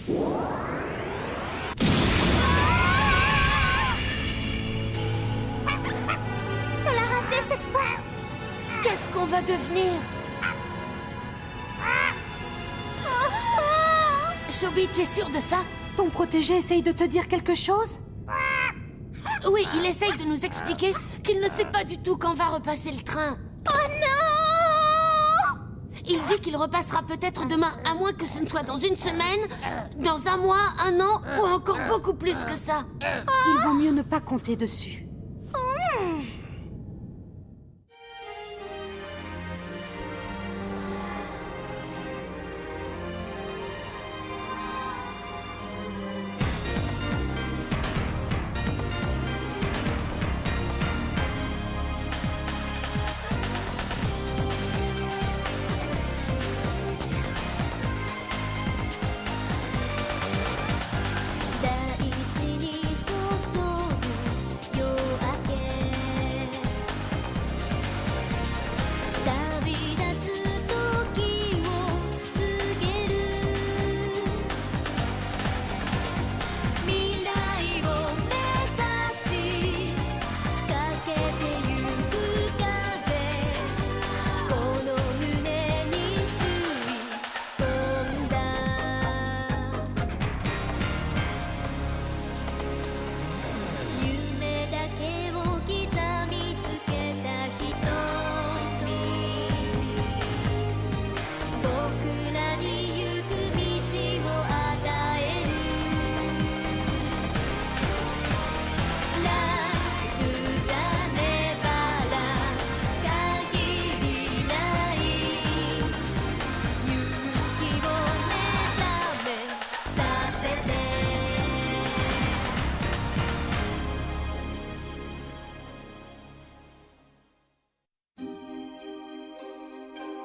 Elle a raté cette fois. Qu'est-ce qu'on va devenir? Chobi, tu es sûre de ça? Ton protégé essaye de te dire quelque chose? Oui, il essaye de nous expliquer qu'il ne sait pas du tout quand va repasser le train. Oh non! Il dit qu'il repassera peut-être demain, à moins que ce ne soit dans une semaine, dans un mois, un an, ou encore beaucoup plus que ça. Il vaut mieux ne pas compter dessus.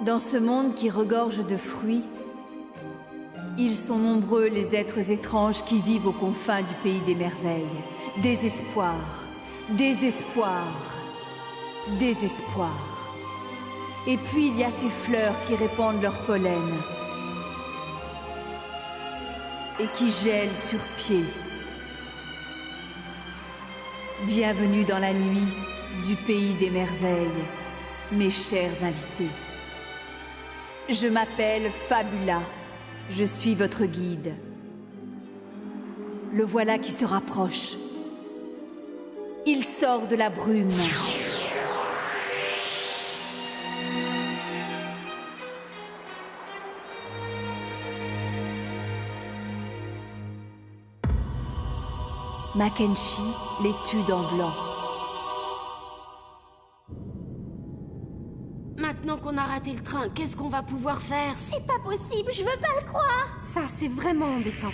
Dans ce monde qui regorge de fruits, ils sont nombreux les êtres étranges qui vivent aux confins du pays des merveilles. Désespoir, désespoir, désespoir. Et puis il y a ces fleurs qui répandent leur pollen et qui gèlent sur pied. Bienvenue dans la nuit du pays des merveilles, mes chers invités. Je m'appelle Fabula, je suis votre guide. Le voilà qui se rapproche. Il sort de la brume. Mackenzie, l'étude en blanc. Maintenant qu'on a raté le train, qu'est-ce qu'on va pouvoir faire? C'est pas possible, je veux pas le croire. Ça, c'est vraiment embêtant.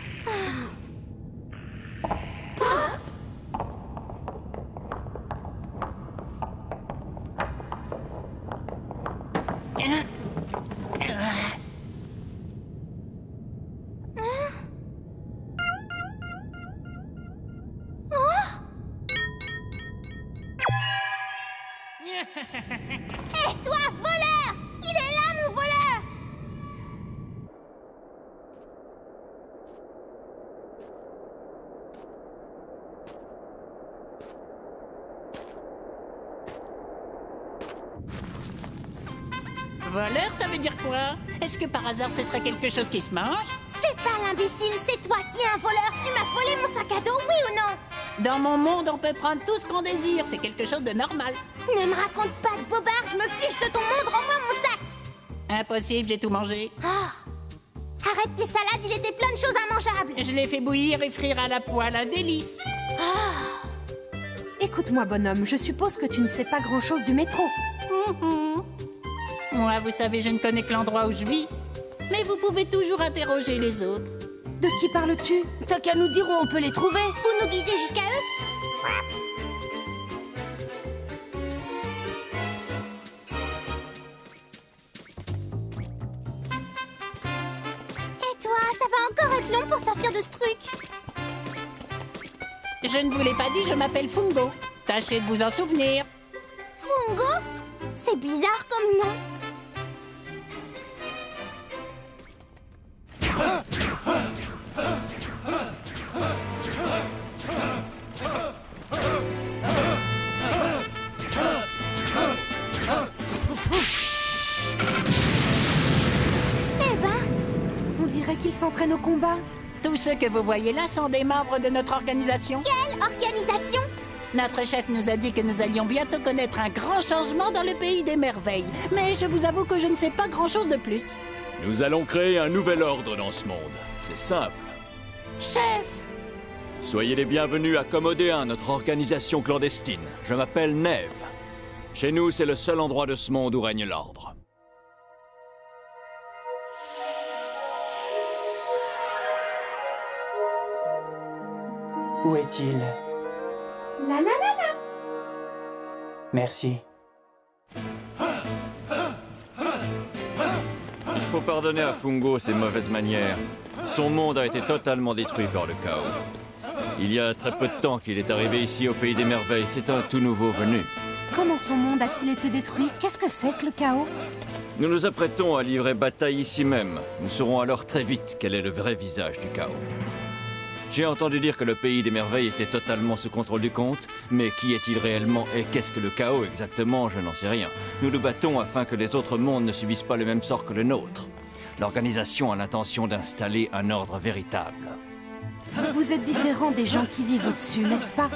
Hé, toi, voleur! Il est là, mon voleur! Voleur, ça veut dire quoi? Est-ce que par hasard ce serait quelque chose qui se mange? Fais pas l'imbécile, c'est toi qui es un voleur! Tu m'as volé mon sac à dos, oui ou non? Dans mon monde, on peut prendre tout ce qu'on désire, c'est quelque chose de normal. Ne me raconte pas de bobard, je me fiche de ton monde, rends-moi mon sac! Impossible, j'ai tout mangé. Arrête tes salades, il était plein de choses immangeables! Je l'ai fait bouillir et frire à la poêle, un délice. Écoute-moi, bonhomme, je suppose que tu ne sais pas grand-chose du métro. Moi, vous savez, je ne connais que l'endroit où je vis. Mais vous pouvez toujours interroger les autres. De qui parles-tu? T'as qu'à nous dire où on peut les trouver. Ou nous guider jusqu'à eux? Et toi, ça va encore être long pour sortir de ce truc? Je ne vous l'ai pas dit, je m'appelle Fungo. Tâchez de vous en souvenir. Fungo? C'est bizarre comme nom. qu'ils s'entraînent au combat? Tous ceux que vous voyez là sont des membres de notre organisation. Quelle organisation? Notre chef nous a dit que nous allions bientôt connaître un grand changement dans le pays des merveilles. Mais je vous avoue que je ne sais pas grand-chose de plus. Nous allons créer un nouvel ordre dans ce monde. C'est simple. Chef! Soyez les bienvenus à Commodéen, notre organisation clandestine. Je m'appelle Neve. Chez nous, c'est le seul endroit de ce monde où règne l'ordre. Où est-il? La la la la. Merci. Il faut pardonner à Fungo ses mauvaises manières. Son monde a été totalement détruit par le chaos. Il y a très peu de temps qu'il est arrivé ici au Pays des Merveilles. C'est un tout nouveau venu. Comment son monde a-t-il été détruit? Qu'est-ce que c'est que le chaos? Nous nous apprêtons à livrer bataille ici même. Nous saurons alors très vite quel est le vrai visage du chaos. J'ai entendu dire que le Pays des Merveilles était totalement sous contrôle du comte, mais qui est-il réellement et qu'est-ce que le chaos exactement? Je n'en sais rien. Nous nous battons afin que les autres mondes ne subissent pas le même sort que le nôtre. L'organisation a l'intention d'installer un ordre véritable. Vous êtes différent des gens qui vivent au-dessus, n'est-ce pas?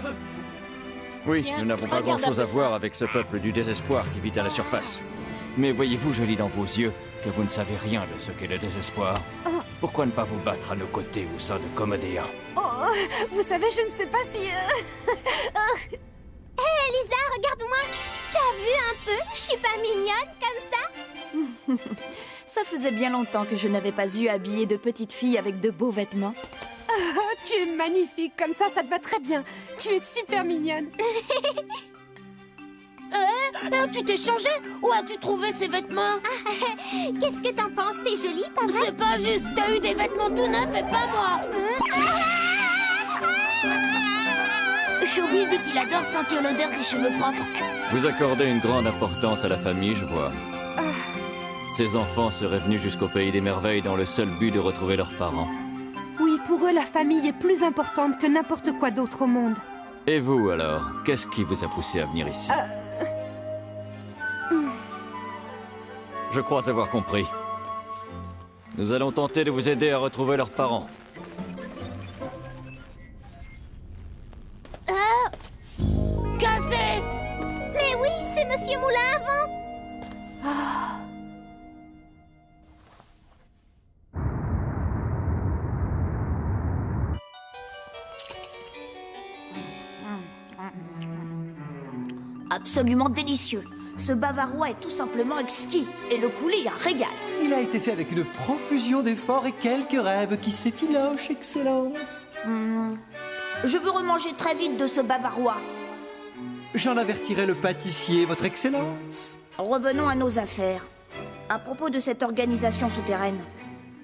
Oui, Tiens, nous n'avons pas regarde grand-chose un à peu voir ça. avec ce peuple du désespoir qui vit à la surface. Mais voyez-vous, je lis dans vos yeux que vous ne savez rien de ce qu'est le désespoir. Pourquoi ne pas vous battre à nos côtés au sein de Commodéa? Oh, vous savez, je ne sais pas si... Hé, Lisa, regarde-moi. T'as vu un peu? Je suis pas mignonne comme ça? Ça faisait bien longtemps que je n'avais pas eu habillé de petite fille avec de beaux vêtements. Oh, tu es magnifique, comme ça te va très bien. Tu es super mignonne. Tu t'es changé? Où as-tu trouvé ces vêtements? Qu'est-ce que t'en penses? C'est joli, pas vrai? C'est pas juste, t'as eu des vêtements tout neufs et pas moi! Choubi dit qu'il adore sentir l'odeur des cheveux propres. Vous accordez une grande importance à la famille, je vois. Ces enfants seraient venus jusqu'au Pays des Merveilles dans le seul but de retrouver leurs parents. Oui, pour eux, la famille est plus importante que n'importe quoi d'autre au monde. Et vous, alors? Qu'est-ce qui vous a poussé à venir ici? Je crois avoir compris. Nous allons tenter de vous aider à retrouver leurs parents. Cassé! Mais oui, c'est Monsieur Moulin à vent. Absolument délicieux. Ce bavarois est tout simplement exquis. Et le coulis, un régal. Il a été fait avec une profusion d'efforts et quelques rêves qui s'effilochent, Excellence. Je veux remanger très vite de ce bavarois. J'en avertirai le pâtissier, Votre Excellence. Revenons à nos affaires. À propos de cette organisation souterraine,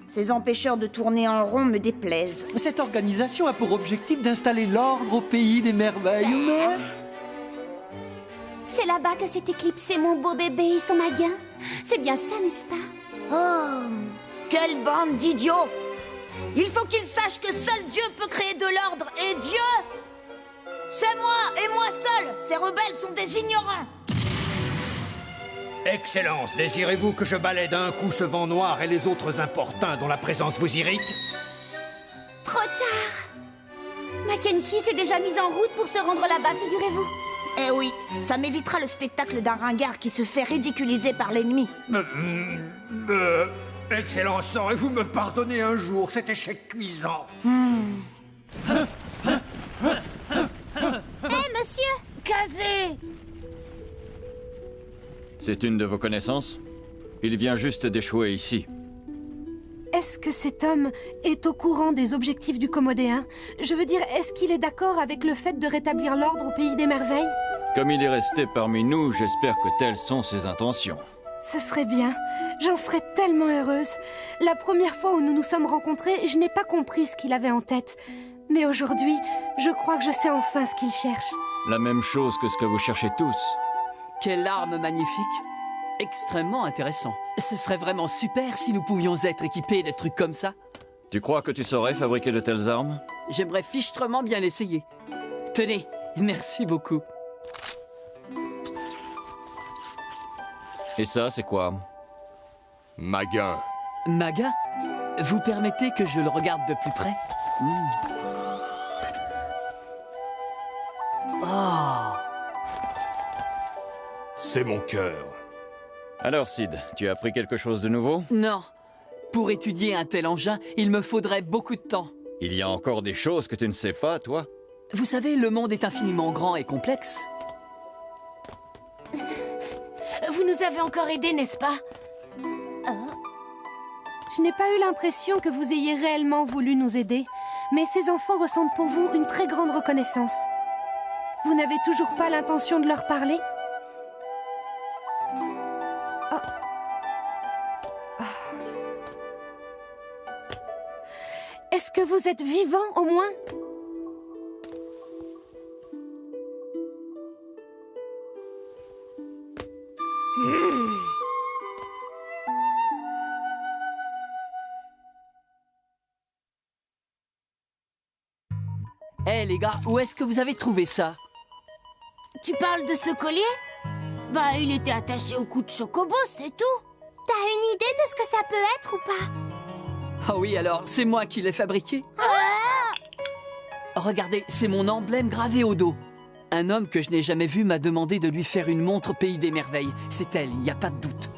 ces empêcheurs de tourner en rond me déplaisent. Cette organisation a pour objectif d'installer l'ordre au Pays des Merveilles, mais... C'est là-bas que s'est éclipsé mon beau bébé et son maguin. C'est bien ça, n'est-ce pas? Oh, quelle bande d'idiots! Il faut qu'ils sachent que seul Dieu peut créer de l'ordre, et Dieu, c'est moi et moi seul! Ces rebelles sont des ignorants! Excellence, désirez-vous que je balaie d'un coup ce vent noir et les autres importuns dont la présence vous irrite? Trop tard. Mackenzie s'est déjà mise en route pour se rendre là-bas, figurez-vous. Eh oui, ça m'évitera le spectacle d'un ringard qui se fait ridiculiser par l'ennemi. Excellence, saurez-vous me pardonner un jour cet échec cuisant? Hé, monsieur! Cassé! C'est une de vos connaissances? Il vient juste d'échouer ici. Est-ce que cet homme est au courant des objectifs du Commodéen? Je veux dire, est-ce qu'il est d'accord avec le fait de rétablir l'ordre au Pays des Merveilles? Comme il est resté parmi nous, j'espère que telles sont ses intentions. Ce serait bien. J'en serais tellement heureuse. La première fois où nous nous sommes rencontrés, je n'ai pas compris ce qu'il avait en tête. Mais aujourd'hui, je crois que je sais enfin ce qu'il cherche. La même chose que ce que vous cherchez tous. Quelle arme magnifique! Extrêmement intéressant. Ce serait vraiment super si nous pouvions être équipés de trucs comme ça. Tu crois que tu saurais fabriquer de telles armes? J'aimerais fichtrement bien l'essayer. Tenez, merci beaucoup. Et ça, c'est quoi? Maguin. Maga? Vous permettez que je le regarde de plus près? Oh! C'est mon cœur. Alors, Sid, tu as appris quelque chose de nouveau? Non. Pour étudier un tel engin, il me faudrait beaucoup de temps. Il y a encore des choses que tu ne sais pas, toi? Vous savez, le monde est infiniment grand et complexe. Vous nous avez encore aidés, n'est-ce pas? Je n'ai pas eu l'impression que vous ayez réellement voulu nous aider, mais ces enfants ressentent pour vous une très grande reconnaissance. Vous n'avez toujours pas l'intention de leur parler? Est-ce que vous êtes vivant, au moins? Hé les gars, où est-ce que vous avez trouvé ça? Tu parles de ce collier? Bah, il était attaché au cou de Chocobo, c'est tout. T'as une idée de ce que ça peut être ou pas? Ah oui, alors, c'est moi qui l'ai fabriqué. Regardez, c'est mon emblème gravé au dos. Un homme que je n'ai jamais vu m'a demandé de lui faire une montre Pays des Merveilles. C'est elle, il n'y a pas de doute.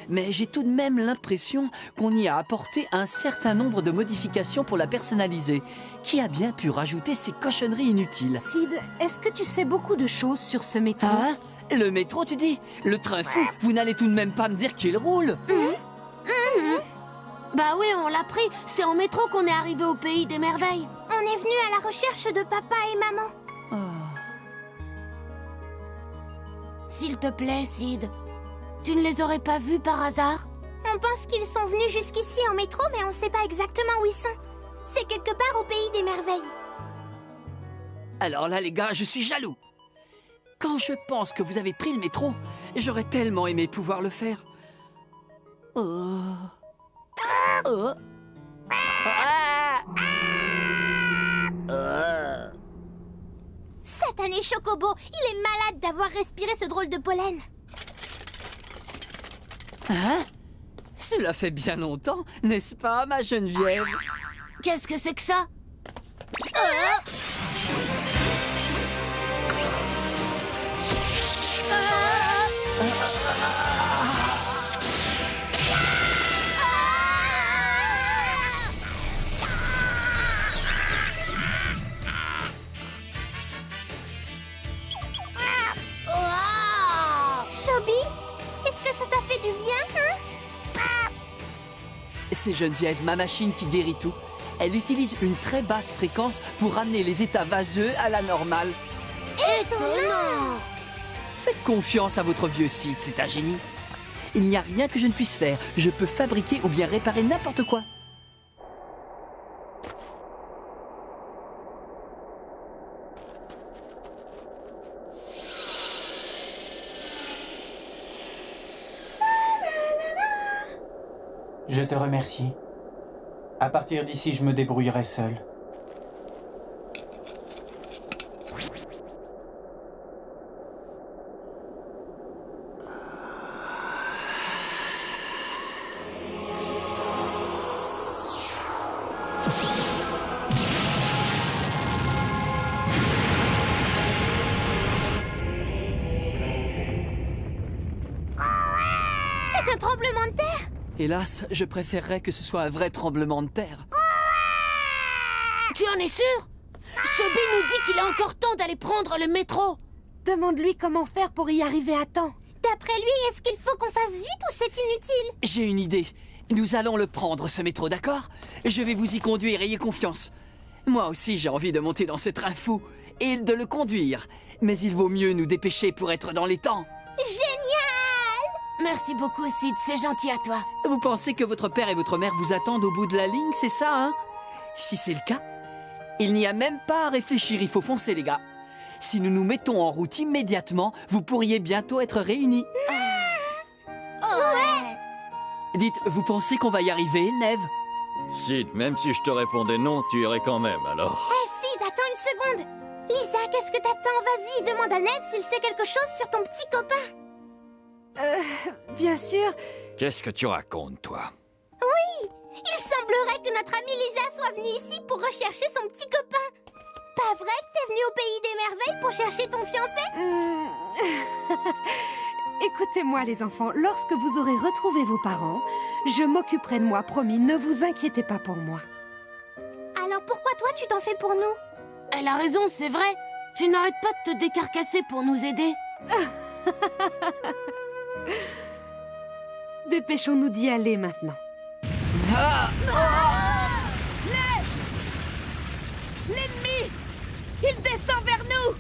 Mais j'ai tout de même l'impression qu'on y a apporté un certain nombre de modifications pour la personnaliser. Qui a bien pu rajouter ces cochonneries inutiles? Sid, est-ce que tu sais beaucoup de choses sur ce métro? Hein? Le métro, tu dis? Le train fou? Vous n'allez tout de même pas me dire qu'il roule? Bah oui, on l'a pris. C'est en métro qu'on est arrivé au Pays des Merveilles. On est venu à la recherche de papa et maman. S'il te plaît, Sid. Tu ne les aurais pas vus par hasard? On pense qu'ils sont venus jusqu'ici en métro, mais on ne sait pas exactement où ils sont. C'est quelque part au Pays des Merveilles. Alors là, les gars, je suis jaloux. Quand je pense que vous avez pris le métro, j'aurais tellement aimé pouvoir le faire. Satané Chocobo, il est malade d'avoir respiré ce drôle de pollen. Hein? Cela fait bien longtemps, n'est-ce pas, ma Geneviève? Qu'est-ce que c'est que ça? Chobi, est-ce que ça t'a fait du bien, hein? C'est Geneviève, ma machine qui guérit tout. Elle utilise une très basse fréquence pour ramener les états vaseux à la normale. Étonnant! Faites confiance à votre vieux Sid, c'est un génie. Il n'y a rien que je ne puisse faire. Je peux fabriquer ou bien réparer n'importe quoi. Je te remercie. À partir d'ici, je me débrouillerai seul. C'est un tremblement de terre! Hélas, je préférerais que ce soit un vrai tremblement de terre. Tu en es sûr? Chobi nous dit qu'il a encore temps d'aller prendre le métro. Demande-lui comment faire pour y arriver à temps. D'après lui, est-ce qu'il faut qu'on fasse vite ou c'est inutile? J'ai une idée. Nous allons le prendre, ce métro, d'accord? Je vais vous y conduire, ayez confiance. Moi aussi, j'ai envie de monter dans ce train fou et de le conduire. Mais il vaut mieux nous dépêcher pour être dans les temps. Génial! Merci beaucoup, Sid, c'est gentil à toi. Vous pensez que votre père et votre mère vous attendent au bout de la ligne, c'est ça, hein? Si c'est le cas, il n'y a même pas à réfléchir, il faut foncer, les gars. Si nous nous mettons en route immédiatement, vous pourriez bientôt être réunis. Ouais! Dites, vous pensez qu'on va y arriver, Neve? Sid, même si je te répondais non, tu irais quand même, alors. Hé, Sid, attends une seconde! Lisa, qu'est-ce que t'attends? Vas-y, demande à Neve s'il sait quelque chose sur ton petit copain. Bien sûr. Qu'est-ce que tu racontes, toi? Oui, Il semblerait que notre amie Lisa soit venue ici pour rechercher son petit copain. Pas vrai que t'es venue au pays des merveilles pour chercher ton fiancé? Écoutez-moi les enfants, lorsque vous aurez retrouvé vos parents, je m'occuperai de moi, promis, ne vous inquiétez pas pour moi. Alors pourquoi toi tu t'en fais pour nous? Elle a raison, c'est vrai. Tu n'arrêtes pas de te décarcasser pour nous aider. Dépêchons-nous d'y aller maintenant. L'ennemi! Il descend vers nous!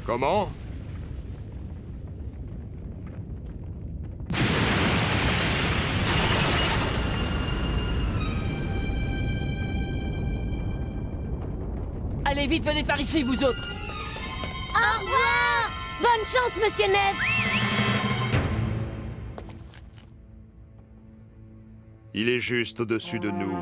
Comment? Allez vite, venez par ici, vous autres. Au revoir! Bonne chance, Monsieur Neve! Il est juste au-dessus de nous.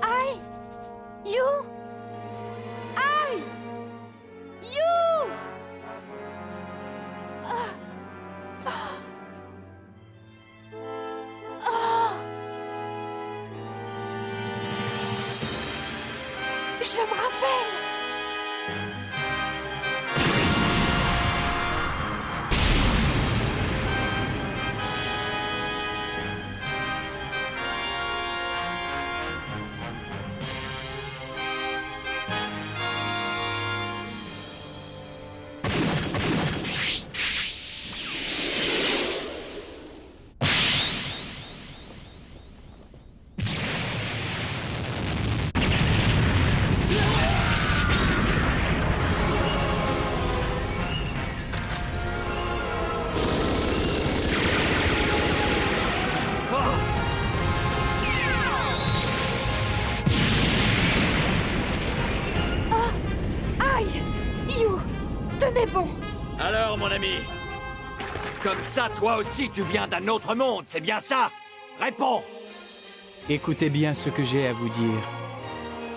Aïe! You! Aïe! You! Je me rappelle! Aïe! You! Tenez bon! Alors, mon ami, comme ça, toi aussi, tu viens d'un autre monde, c'est bien ça? Réponds! Écoutez bien ce que j'ai à vous dire.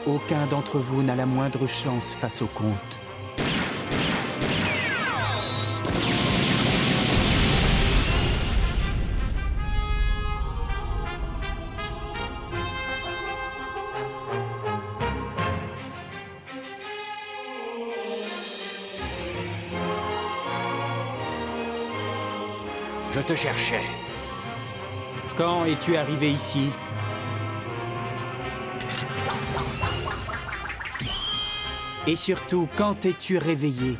Aucun d'entre vous n'a la moindre chance face au comte. Je te cherchais. Quand es-tu arrivé ici? Et surtout, quand es-tu réveillé?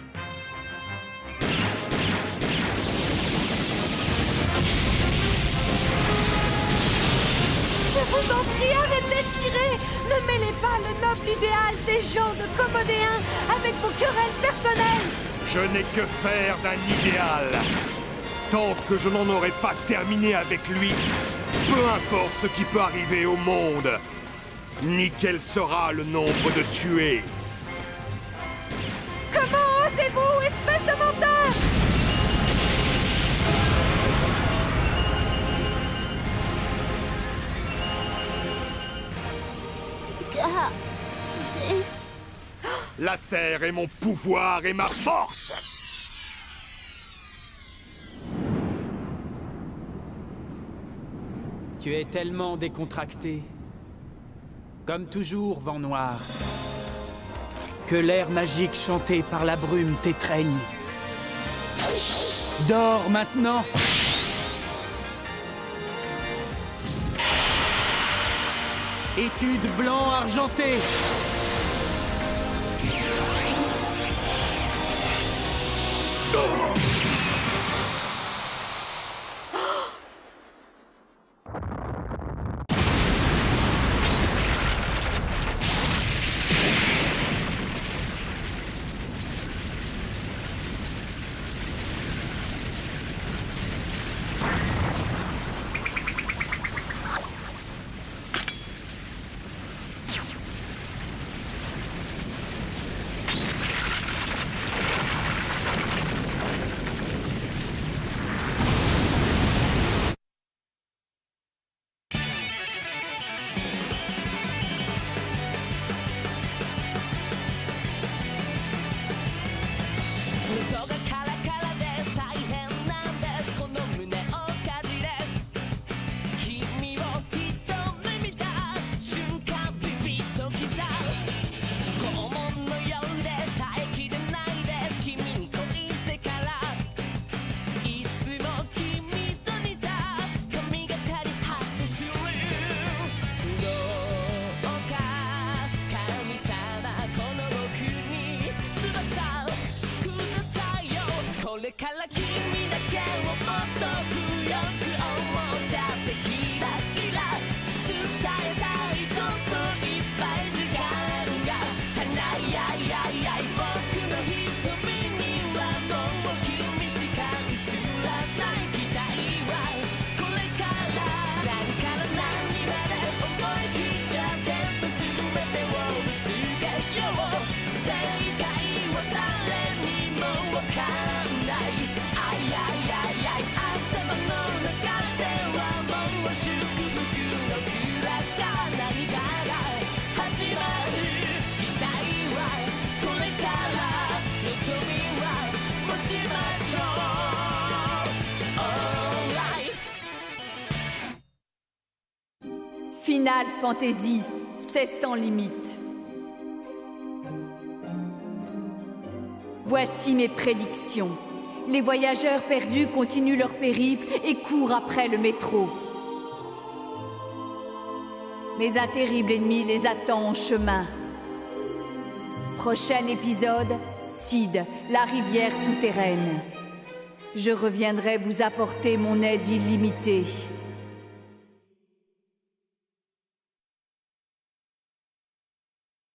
Je vous en prie, arrêtez de tirer! Ne mêlez pas le noble idéal des gens de Commodéen avec vos querelles personnelles! Je n'ai que faire d'un idéal. Tant que je n'en aurai pas terminé avec lui, peu importe ce qui peut arriver au monde, ni quel sera le nombre de tués. Comment osez-vous, espèce de menteur! La terre est mon pouvoir et ma force. Tu es tellement décontracté. Comme toujours, vent noir. Que l'air magique chanté par la brume t'étreigne. Dors maintenant! Étude blanc argenté! Final Fantasy, c'est sans limite. Voici mes prédictions. Les voyageurs perdus continuent leur périple et courent après le métro. Mais un terrible ennemi les attend en chemin. Prochain épisode, Cid, la rivière souterraine. Je reviendrai vous apporter mon aide illimitée.